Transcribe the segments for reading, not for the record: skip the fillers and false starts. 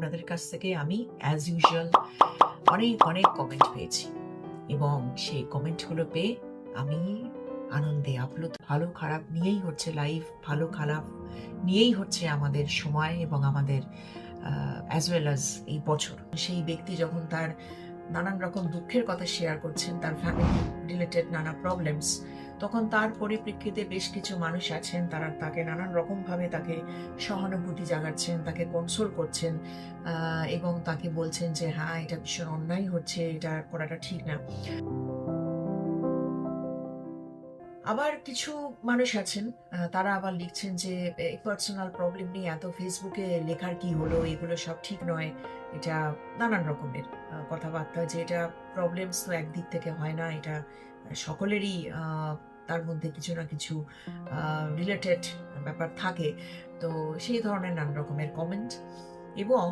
আপনাদের কাছ থেকে আমি অ্যাজ ইউজুয়াল অনেক অনেক কমেন্ট পেয়েছি এবং সেই কমেন্টগুলো পেয়ে আমি আনন্দে আপ্লুত। ভালো খারাপ নিয়েই হচ্ছে লাইফ, ভালো খারাপ নিয়েই হচ্ছে আমাদের সময় এবং আমাদের অ্যাজ ওয়েল অ্যাজ এই বছর। সেই ব্যক্তি যখন তার নানান রকম দুঃখের কথা শেয়ার করছেন, তার ফ্যামিলি রিলেটেড নানা প্রবলেমস, তখন তার পরিপ্রেক্ষিতে বেশ কিছু মানুষ আছেন, তারা তাকে নানান রকমভাবে তাকে সহানুভূতি জাগাচ্ছেন, তাকে কনসোল করছেন এবং তাকে বলছেন যে হ্যাঁ, এটা ভীষণ অন্যায় হচ্ছে, এটা করাটা ঠিক না। আবার কিছু মানুষ আছেন, তারা আবার লিখছেন যে এই পার্সোনাল প্রবলেম নিয়ে এত ফেসবুকে লেখার কি হলো, এগুলো সব ঠিক নয়। এটা নানান রকমের কথাবার্তা, যে এটা প্রবলেমস তো একদিক থেকে হয় না, এটা সকলেরই তার মধ্যে কিছু না কিছু রিলেটেড ব্যাপার থাকে। তো সেই ধরনের নানান রকমের কমেন্ট। এবং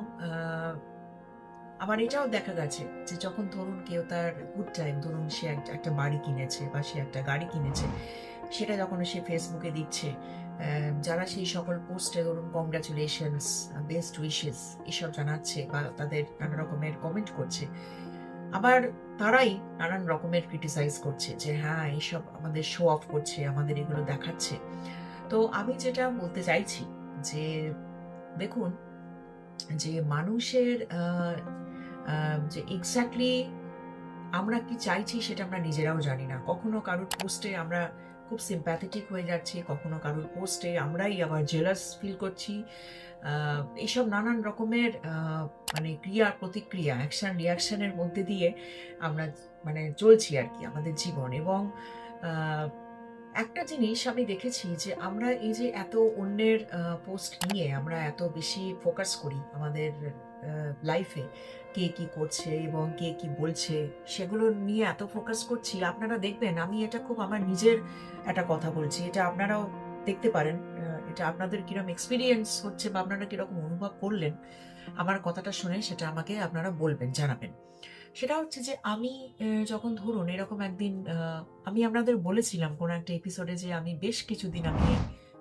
আবার এটাও দেখা গেছে যে যখন ধরুন কেউ তার গুড টাইম, ধরুন সে একটা বাড়ি কিনেছে বা সে একটা গাড়ি কিনেছে, সেটা যখন সে ফেসবুকে দিচ্ছে, যারা সেই সকল পোস্টে ধরুন কংগ্রাচুলেশনস, বেস্ট উইশেস এসব জানাচ্ছে বা তাদের নানা রকমের কমেন্ট করছে, আবার তারাই নানান রকমের ক্রিটিসাইজ করছে যে হ্যাঁ, এইসব আমাদের শো অফ করছে, আমাদের এগুলো দেখাচ্ছে। তো আমি যেটা বলতে চাইছি যে দেখুন, যে মানুষের যে এক্স্যাক্টলি আমরা কি চাইছি সেটা আমরা নিজেরাও জানি না। কখনো কারোর পোস্টে আমরা খুব সিম্প্যাথেটিক হয়ে যাচ্ছি, কখনো কারোর পোস্টে আমরাই আবার জেলাস ফিল করছি। এইসব নানান রকমের মানে ক্রিয়া প্রতিক্রিয়া, অ্যাকশন রিয়াকশনের মধ্যে দিয়ে আমরা মানে চলছি আর কি আমাদের জীবন। এবং একটা জিনিস আমি দেখেছি যে আমরা এই যে এত অন্যের পোস্ট নিয়ে আমরা এত বেশি ফোকাস করি আমাদের লাইফে, কে কি করছে এবং কে কি বলছে সেগুলো নিয়ে এত ফোকাস করছি। আপনারা দেখবেন, আমি এটা খুব আমার নিজের একটা কথা বলছি, এটা আপনারাও দেখতে পারেন, এটা আপনাদের কিরকম এক্সপিরিয়েন্স হচ্ছে বা আপনারা কিরকম অনুভব করলেন আমার কথাটা শুনে, সেটা আমাকে আপনারা বলবেন, জানাবেন। সেটা হচ্ছে যে আমি যখন ধরুন এরকম একদিন আমি আপনাদের বলেছিলাম কোনো একটা এপিসোডে যে আমি বেশ কিছুদিন আমি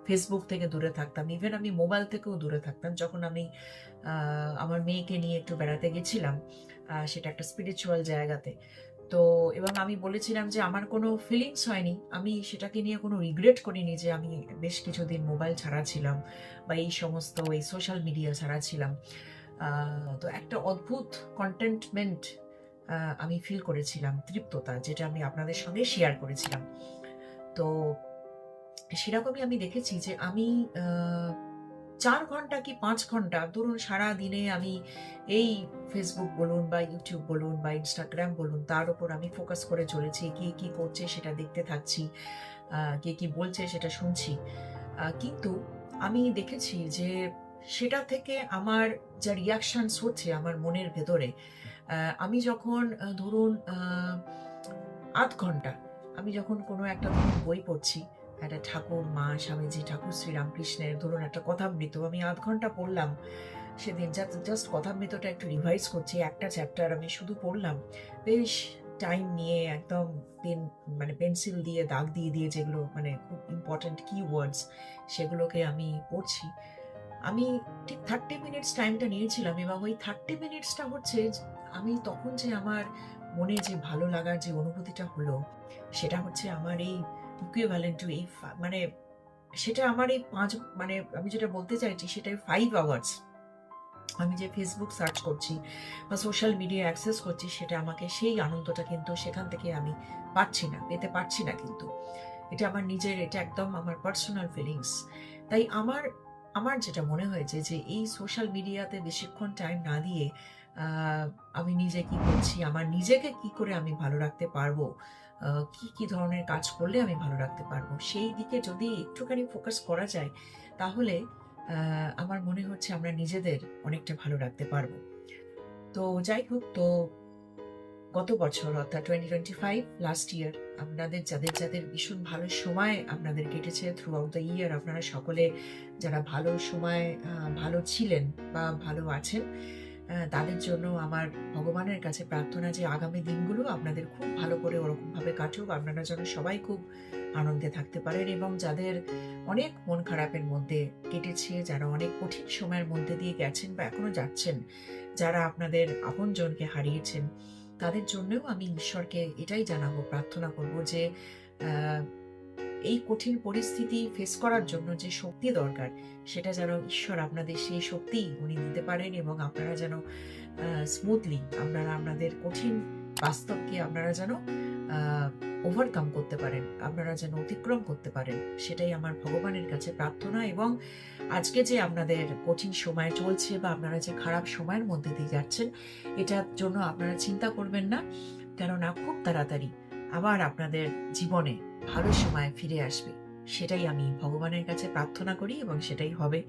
ফেসবুক থেকে দূরে থাকতাম, ইভেন আমি মোবাইল থেকেও দূরে থাকতাম, যখন আমি আমার মেয়েকে নিয়ে একটু বেড়াতে গেছিলাম, সেটা একটা স্পিরিচুয়াল জায়গাতে। তো এবং আমি বলেছিলাম যে আমার কোনো ফিলিংস হয়নি, আমি সেটাকে নিয়ে কোনো রিগ্রেট করিনি যে আমি বেশ কিছুদিন মোবাইল ছাড়া ছিলাম বা এই সমস্ত এই সোশ্যাল মিডিয়া ছাড়া ছিলাম। তো একটা অদ্ভুত কন্টেন্টমেন্ট আমি ফিল করেছিলাম, তৃপ্ততা, যেটা আমি আপনাদের সঙ্গে শেয়ার করেছিলাম। তো সেরকমই আমি দেখেছি যে আমি 4 ঘন্টা কি 5 ঘন্টা ধরুন সারা দিনে আমি এই ফেসবুক বলুন বা ইউটিউব বলুন বা ইনস্টাগ্রাম বলুন, তার উপর আমি ফোকাস করে চলেছি, কে কি করছে সেটা দেখতে থাকছি, কে কি বলছে সেটা শুনছি। কিন্তু আমি দেখেছি যে সেটা থেকে আমার যা রিয়াকশনস হচ্ছে আমার মনের ভেতরে, আমি যখন ধরুন ৮ ঘন্টা আমি যখন কোনো একটা ধরুন বই পড়ছি, একটা ঠাকুর মা স্বামীজি ঠাকুর শ্রীরামকৃষ্ণের ধরুন একটা কথামৃত আমি ৮ ঘন্টা পড়লাম সেদিন, জাস্ট কথামৃতটা একটু রিভাইজ করছি, একটা চ্যাপ্টার আমি শুধু পড়লাম বেশ টাইম নিয়ে, একদম মানে পেন্সিল দিয়ে দাগ দিয়ে দিয়ে, যেগুলো মানে খুব ইম্পর্টেন্ট কিওয়ার্ডস সেগুলোকে আমি পড়ছি। আমি ঠিক 30 মিনিটস টাইমটা নিয়েছিলাম এবং ওই 30 মিনিটসটা হচ্ছে আমি তখন যে আমার মনে যে ভালো লাগার যে অনুভূতিটা হলো, সেটা হচ্ছে আমার এই ইকুইভ্যালেন্ট টু এই মানে সেটা আমার এই 5 মানে আমি যেটা বলতে চাইছি সেটা 5 আওয়ার্স আমি যে ফেসবুক সার্চ করছি বা সোশ্যাল মিডিয়া অ্যাক্সেস করছি, সেটা আমাকে সেই আনন্দটা কিন্তু সেখান থেকে আমি পাচ্ছি না, পেতে পারছি না। কিন্তু এটা আমার নিজের, এটা একদম আমার পার্সোনাল ফিলিংস। তাই আমার আমার যেটা মনে হয়েছে যে এই সোশ্যাল মিডিয়াতে বেশিক্ষণ টাইম না দিয়ে আমি নিজে কি করছি, আমার নিজেকে কি করে আমি ভালো রাখতে পারবো, কি কি ধরনের কাজ করলে আমি ভালো রাখতে পারবো, সেই দিকে যদি একটুখানি ফোকাস করা যায়, তাহলে আমার মনে হচ্ছে আমরা নিজেদের অনেকটা ভালো রাখতে পারবো। তো যাই হোক, তো গত বছর অর্থাৎ 2025 লাস্ট ইয়ার আপনাদের যাদের যাদের ভীষণ ভালো সময় আপনাদের কেটেছে থ্রু আউট দ্য ইয়ার, আপনারা সকলে যারা ভালো সময় ভালো ছিলেন বা ভালো আছেন, তাদের জন্য আমার ভগবানের কাছে প্রার্থনা যে আগামী দিনগুলো আপনাদের খুব ভালো করে ওরকমভাবে কাটুক, আপনারা যেন সবাই খুব আনন্দে থাকতে পারেন, এবং যাদের অনেক মন খারাপের মধ্যে কেটেছে, যারা অনেক কঠিন সময়ের মধ্যে দিয়ে গেছেন বা এখনো যাচ্ছেন, যারা আপনাদের আপনজনকে হারিয়েছেন, তাদের জন্যও আমি ঈশ্বরকে এটাই জানাবো, প্রার্থনা করব যে আহ, এই কঠিন পরিস্থিতি ফেস করার জন্য যে শক্তি দরকার, সেটা যেন ঈশ্বর আপনাদের সেই শক্তি উনি দিতে পারেন, এবং আপনারা যেন স্মুথলি আপনারা আপনাদের কঠিন বাস্তবকে আপনারা যেন ওভারকাম করতে পারেন, আপনারা যেন অতিক্রম করতে পারেন, সেটাই আমার ভগবানের কাছে প্রার্থনা। এবং আজকে যে আপনাদের কঠিন সময় চলছে বা আপনারা যে খারাপ সময়ের মধ্যে দিয়ে যাচ্ছেন, এটার জন্য আপনারা চিন্তা করবেন না, কেননা খুব তাড়াতাড়ি আবার আপনাদের জীবনে ভালো সময় ফিরে আসবে, সেটাই আমি ভগবানের কাছে প্রার্থনা করি, এবং সেটাই হবে।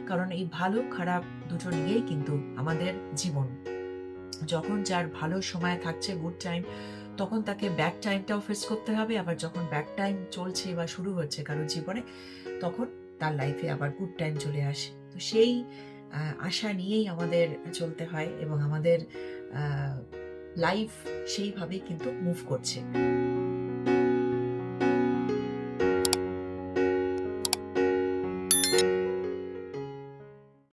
কারণ এই ভালো খারাপ দুটো নিয়েই কিন্তু আমাদের জীবন। যখন যার ভালো সময় থাকছে, গুড টাইম, তখন তাকে ব্যাড টাইমটাও ফেস করতে হবে, আবার যখন ব্যাড টাইম চলছে বা শুরু হচ্ছে কারোর জীবনে, তখন তার লাইফে আবার গুড টাইম চলে আসে। তো সেই আশা নিয়েই আমাদের চলতে হয়, এবং আমাদের লাইফ সেইভাবেই কিন্তু মুভ করছে।